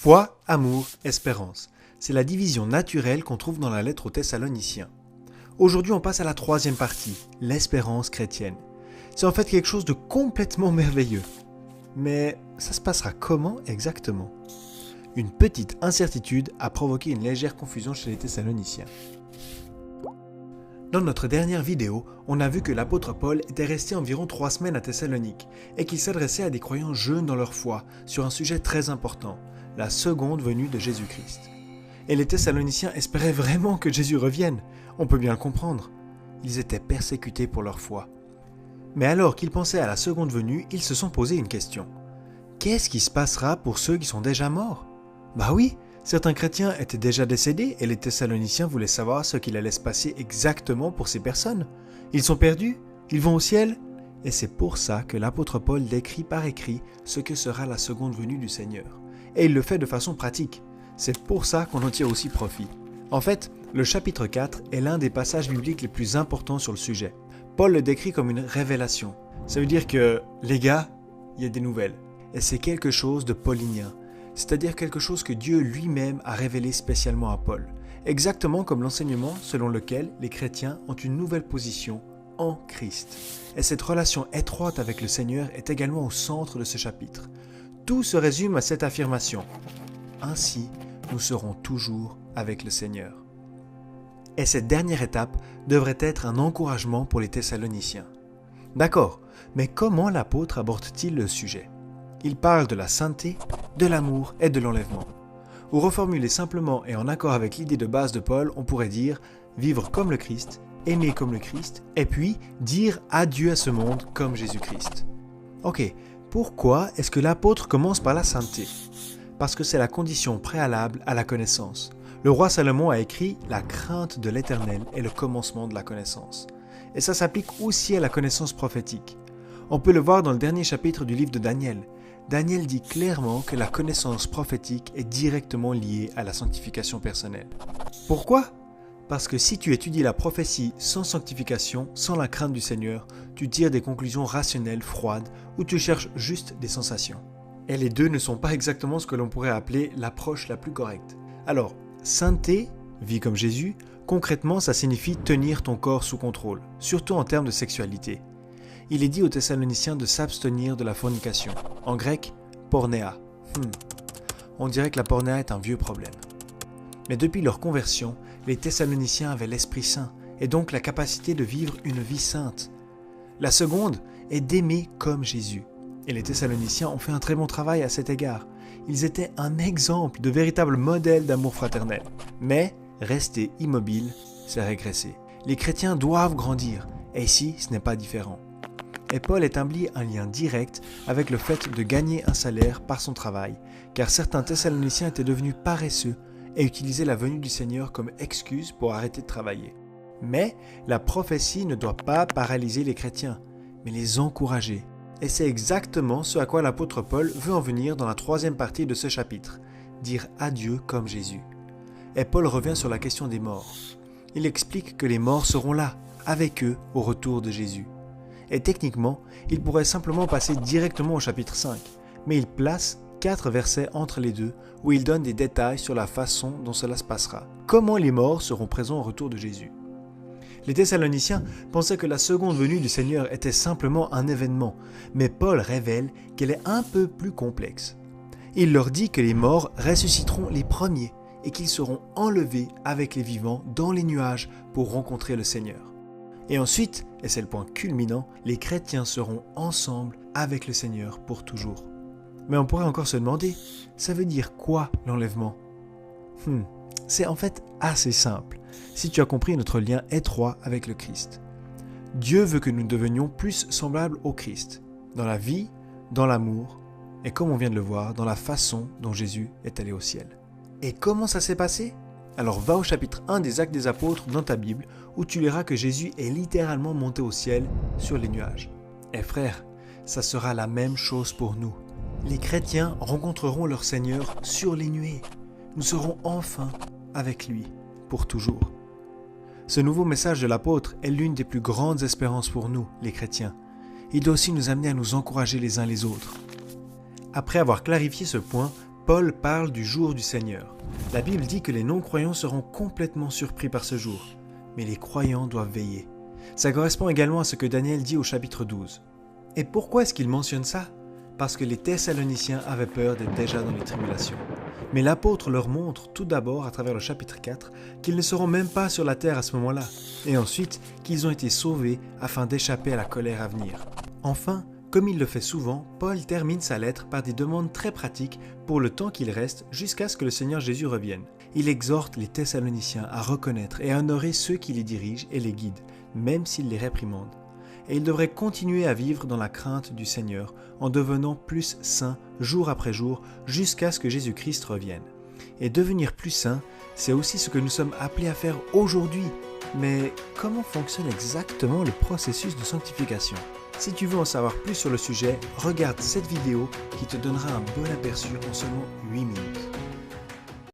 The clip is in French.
Foi, amour, espérance. C'est la division naturelle qu'on trouve dans la lettre aux Thessaloniciens. Aujourd'hui, on passe à la troisième partie, l'espérance chrétienne. C'est en fait quelque chose de complètement merveilleux. Mais ça se passera comment exactement ? Une petite incertitude a provoqué une légère confusion chez les Thessaloniciens. Dans notre dernière vidéo, on a vu que l'apôtre Paul était resté environ 3 semaines à Thessalonique et qu'il s'adressait à des croyants jeunes dans leur foi sur un sujet très important, la seconde venue de Jésus-Christ. Et les Thessaloniciens espéraient vraiment que Jésus revienne, on peut bien le comprendre. Ils étaient persécutés pour leur foi. Mais alors qu'ils pensaient à la seconde venue, ils se sont posé une question. Qu'est-ce qui se passera pour ceux qui sont déjà morts ? Bah oui, certains chrétiens étaient déjà décédés et les Thessaloniciens voulaient savoir ce qu'il allait se passer exactement pour ces personnes. Ils sont perdus ? Ils vont au ciel ? Et c'est pour ça que l'apôtre Paul décrit par écrit ce que sera la seconde venue du Seigneur. Et il le fait de façon pratique. C'est pour ça qu'on en tire aussi profit. En fait, le chapitre 4 est l'un des passages bibliques les plus importants sur le sujet. Paul le décrit comme une révélation. Ça veut dire que, les gars, il y a des nouvelles. Et c'est quelque chose de paulinien. C'est-à-dire quelque chose que Dieu lui-même a révélé spécialement à Paul. Exactement comme l'enseignement selon lequel les chrétiens ont une nouvelle position en Christ. Et cette relation étroite avec le Seigneur est également au centre de ce chapitre. Tout se résume à cette affirmation. Ainsi, nous serons toujours avec le Seigneur. Et cette dernière étape devrait être un encouragement pour les Thessaloniciens. D'accord, mais comment l'apôtre aborde-t-il le sujet ? Il parle de la sainteté, de l'amour et de l'enlèvement. Ou reformulé simplement et en accord avec l'idée de base de Paul, on pourrait dire vivre comme le Christ, aimer comme le Christ, et puis dire adieu à ce monde comme Jésus-Christ. Ok, pourquoi est-ce que l'apôtre commence par la sainteté ? Parce que c'est la condition préalable à la connaissance. Le roi Salomon a écrit « La crainte de l'Éternel est le commencement de la connaissance ». Et ça s'applique aussi à la connaissance prophétique. On peut le voir dans le dernier chapitre du livre de Daniel. Daniel dit clairement que la connaissance prophétique est directement liée à la sanctification personnelle. Pourquoi ? Parce que si tu étudies la prophétie sans sanctification, sans la crainte du Seigneur, tu tires des conclusions rationnelles, froides, ou tu cherches juste des sensations. Et les deux ne sont pas exactement ce que l'on pourrait appeler l'approche la plus correcte. Alors, sainteté, vie comme Jésus, concrètement ça signifie tenir ton corps sous contrôle, surtout en termes de sexualité. Il est dit aux Thessaloniciens de s'abstenir de la fornication, en grec, pornéa. On dirait que la pornéa est un vieux problème. Mais depuis leur conversion, les Thessaloniciens avaient l'Esprit Saint, et donc la capacité de vivre une vie sainte. La seconde est d'aimer comme Jésus. Et les Thessaloniciens ont fait un très bon travail à cet égard. Ils étaient un exemple de véritable modèle d'amour fraternel. Mais rester immobile, c'est régresser. Les chrétiens doivent grandir, et ici, ce n'est pas différent. Et Paul établit un lien direct avec le fait de gagner un salaire par son travail, car certains Thessaloniciens étaient devenus paresseux et utilisaient la venue du Seigneur comme excuse pour arrêter de travailler. Mais la prophétie ne doit pas paralyser les chrétiens, mais les encourager. Et c'est exactement ce à quoi l'apôtre Paul veut en venir dans la troisième partie de ce chapitre, dire adieu comme Jésus. Et Paul revient sur la question des morts. Il explique que les morts seront là, avec eux, au retour de Jésus. Et techniquement, il pourrait simplement passer directement au chapitre 5, mais il place 4 versets entre les deux où il donne des détails sur la façon dont cela se passera. Comment les morts seront présents au retour de Jésus ? Les Thessaloniciens pensaient que la seconde venue du Seigneur était simplement un événement, mais Paul révèle qu'elle est un peu plus complexe. Il leur dit que les morts ressusciteront les premiers et qu'ils seront enlevés avec les vivants dans les nuages pour rencontrer le Seigneur. Et ensuite, et c'est le point culminant, les chrétiens seront ensemble avec le Seigneur pour toujours. Mais on pourrait encore se demander, ça veut dire quoi l'enlèvement ? C'est en fait assez simple, si tu as compris notre lien étroit avec le Christ. Dieu veut que nous devenions plus semblables au Christ, dans la vie, dans l'amour, et comme on vient de le voir, dans la façon dont Jésus est allé au ciel. Et comment ça s'est passé ? Alors va au chapitre 1 des Actes des Apôtres dans ta Bible, où tu liras que Jésus est littéralement monté au ciel sur les nuages. Et frère, ça sera la même chose pour nous. Les chrétiens rencontreront leur Seigneur sur les nuées. Nous serons enfin avec lui, pour toujours. Ce nouveau message de l'apôtre est l'une des plus grandes espérances pour nous, les chrétiens. Il doit aussi nous amener à nous encourager les uns les autres. Après avoir clarifié ce point, Paul parle du jour du Seigneur. La Bible dit que les non-croyants seront complètement surpris par ce jour, mais les croyants doivent veiller. Ça correspond également à ce que Daniel dit au chapitre 12. Et pourquoi est-ce qu'il mentionne ça? Parce que les Thessaloniciens avaient peur d'être déjà dans les tribulations. Mais l'apôtre leur montre tout d'abord, à travers le chapitre 4, qu'ils ne seront même pas sur la terre à ce moment-là, et ensuite qu'ils ont été sauvés afin d'échapper à la colère à venir. Enfin, comme il le fait souvent, Paul termine sa lettre par des demandes très pratiques pour le temps qu'il reste jusqu'à ce que le Seigneur Jésus revienne. Il exhorte les Thessaloniciens à reconnaître et à honorer ceux qui les dirigent et les guident, même s'ils les réprimandent. Et ils devraient continuer à vivre dans la crainte du Seigneur en devenant plus saints jour après jour jusqu'à ce que Jésus-Christ revienne. Et devenir plus saints, c'est aussi ce que nous sommes appelés à faire aujourd'hui. Mais comment fonctionne exactement le processus de sanctification? Si tu veux en savoir plus sur le sujet, regarde cette vidéo qui te donnera un bon aperçu en seulement 8 minutes.